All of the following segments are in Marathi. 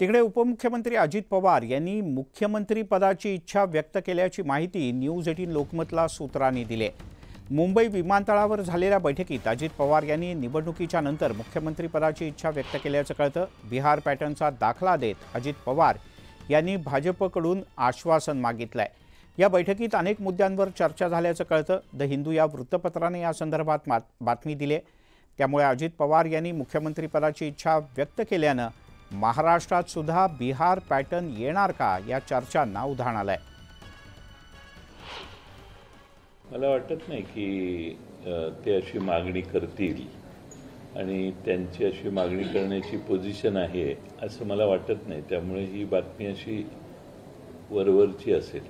तिकडे उपमुख्यमंत्री अजित पवार यांनी मुख्यमंत्री पदाची इच्छा व्यक्त केल्याची माहिती न्यूज 18 लोकमतला सूत्रांनी दिली। मुंबई विमानतळावर झालेल्या बैठकीत अजित पवार यांनी निवडणुकीच्या नंतर मुख्यमंत्री पदाची इच्छा व्यक्त केल्याचं कळतं। बिहार पॅटर्नचा दाखला देत अजित पवार यांनी भाजपकडून आश्वासन मागितलंय। या बैठकीत अनेक मुद्द्यांवर चर्चा झाल्याचं कळतं। द हिंदू या वृत्तपत्राने या संदर्भात बातमी दिली। त्यामुळे अजित पवार यांनी मुख्यमंत्री पदाची इच्छा व्यक्त केल्यानं महाराष्ट्रात सुद्धा बिहार पॅटर्न येणार का या चर्चांना उधाण आलंय। मला वाटत नाही की ते अशी मागणी करतील आणि त्यांची अशी मागणी करण्याची पोझिशन आहे असं मला वाटत नाही। त्यामुळे ही बातमी अशी वरवरची असेल,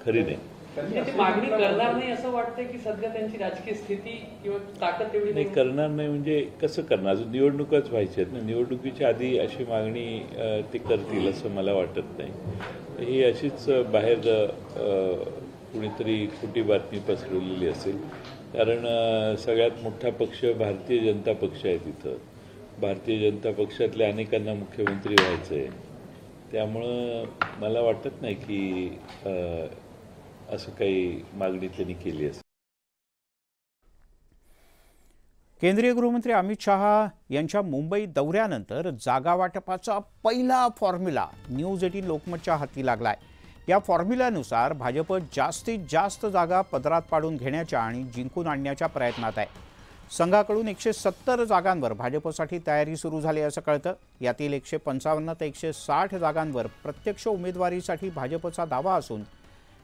खरी नाही। ते मागणी करणार नाही असं वाटतंय की सध्या त्यांची राजकीय स्थिती किंवा ताकद तेवढी नाही। करणार नाही म्हणजे कसं करणार? अजून निवडणुकाच व्हायच्या आहेत ना। निवडणुकीच्या आधी अशी मागणी ते करतील असं मला वाटत नाही। ही अशीच बाहेर कुणीतरी खोटी बातमी पसरवलेली असेल। कारण सगळ्यात मोठा पक्ष भारतीय जनता पक्ष आहे। तिथं भारतीय जनता पक्षातल्या अनेकांना मुख्यमंत्री व्हायचं आहे। त्यामुळं मला वाटत नाही की असं काही मागणी त्यांनी केली असेल। केंद्रीय गृहमंत्री अमित शहा यांच्या मुंबई दौऱ्यानंतर जागा वाटपाचा पहिला फॉर्म्युला न्यूज 18 लोकमतच्या हाती लागलाय। या फॉर्म्युल्यानुसार भाजप जास्तीत जास्त जागा पदरात पाडून घेण्याच्या आणि जिंकून आणण्याच्या प्रयत्नात आहे। संघाकडून 170 जागांवर भाजपसाठी तयारी सुरू झाली असं कळतं। यातील 155 ते 160 जागांवर प्रत्यक्ष उमेदवारीसाठी भाजपचा दावा असून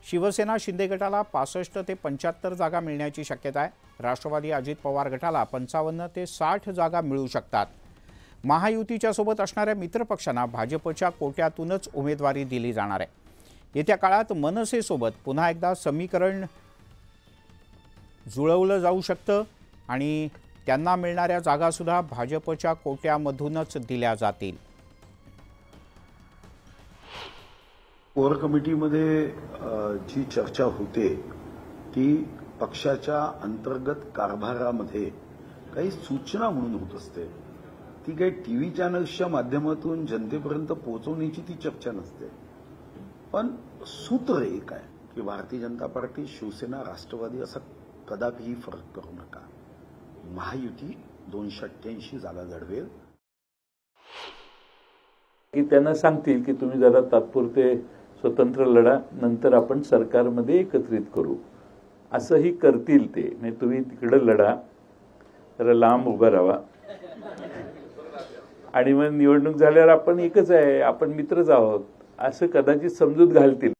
शिवसेना शिंदे गटाला 65 ते 75 जागा मिळण्याची शक्यता आहे। राष्ट्रवादी अजित पवार गटाला 55 ते 60 जागा मिळू शकतात। महायुतीच्या सोबत असणाऱ्या मित्रपक्षांना भाजपच्या कोट्यातूनच उमेदवारी दिली जाणार आहे। येत्या काळात मनसेसोबत पुन्हा एकदा समीकरण जुळवलं जाऊ शकतं आणि त्यांना मिळणाऱ्या जागासुद्धा भाजपच्या कोट्यामधूनच दिल्या जातील। कोर कमिटीमध्ये जी चर्चा होते ती पक्षाच्या अंतर्गत कारभारामध्ये काही सूचना म्हणून होत असते। ती काही टीव्ही चॅनल्सच्या माध्यमातून जनतेपर्यंत पोहोचवण्याची ती चर्चा नसते। पण सूत्र एक आहे की भारतीय जनता पार्टी, शिवसेना, राष्ट्रवादी असा कदापिही फरक करू नका। महायुती 288 जागा लढवेल। की त्यांना सांगतील की तुम्ही जरा तात्पुरते स्वतंत्र लढा, नंतर आपण सरकारमध्ये एकत्रित करू, असंही करतील ते। नाही तुम्ही तिकडे लढा, जरा लांब उभं राहा आणि मग निवडणूक झाल्यावर आपण एकच आहे, आपण मित्रच आहोत, असं कदाचित समजूत घालतील।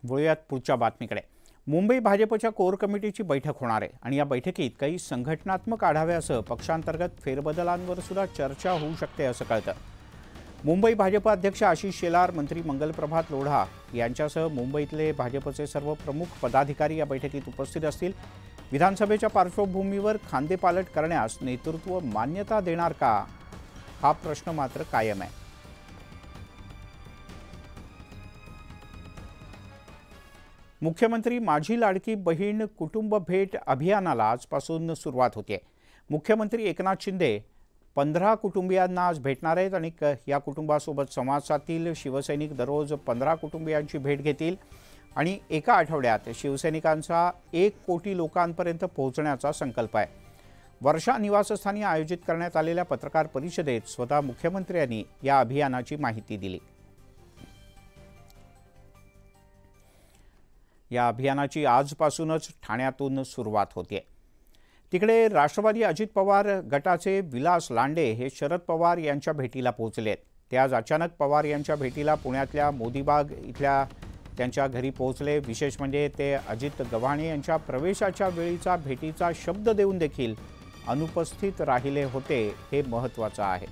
वळूयात पुढच्या बातमीकडे। मुंबई भाजपच्या कोर कमिटीची बैठक होणार आहे आणि या बैठकीत काही संघटनात्मक आढाव्यासह पक्षांतर्गत फेरबदलांवर सुद्धा चर्चा होऊ शकते असं कळतं। मुंबई भाजप अध्यक्ष आशिष शेलार, मंत्री मंगलप्रभात लोढा यांच्यासह मुंबईतले भाजपचे सर्व प्रमुख पदाधिकारी या बैठकीत उपस्थित असतील। विधानसभेच्या पार्श्वभूमीवर खांदेपालट करण्यास नेतृत्व मान्यता देणार का, हा प्रश्न मात्र कायम आहे। मुख्यमंत्री माझी लाडकी बहीण कुटुंब भेट अभियानाला आजपासून सुरुवात होते। मुख्यमंत्री एकनाथ शिंदे 15 कुटुंबियांना आज भेटणार आहेत आणि या कुटुंबासोबत संवाद साधतील। शिवसैनिक दररोज 15 कुटुंबियांची भेट घेतील आणि एका आठवड्यात शिवसैनिकांचा 1 कोटी लोकांपर्यंत पोहोचण्याचा संकल्प आहे। वर्षा निवासस्थानी आयोजित करण्यात आलेल्या पत्रकार परिषदेत स्वतः मुख्यमंत्र्यांनी या अभियानाची माहिती दिली। या अभियानाची आजपासूनच ठाण्यातून सुरुवात होते। तिकडे राष्ट्रवादी अजित पवार गटाचे विलास लांडे हे शरद पवार यांच्या भेटीला पोहोचलेत। ते आज अचानक पवार यांच्या भेटीला पुण्यातल्या मोदीबाग इथल्या त्यांच्या घरी पोहोचले। विशेष म्हणजे ते अजित गव्हाणे यांच्या प्रवेशाच्या वेळीचा भेटीचा शब्द देऊन देखील अनुपस्थित राहिले होते, हे महत्त्वाचं आहे।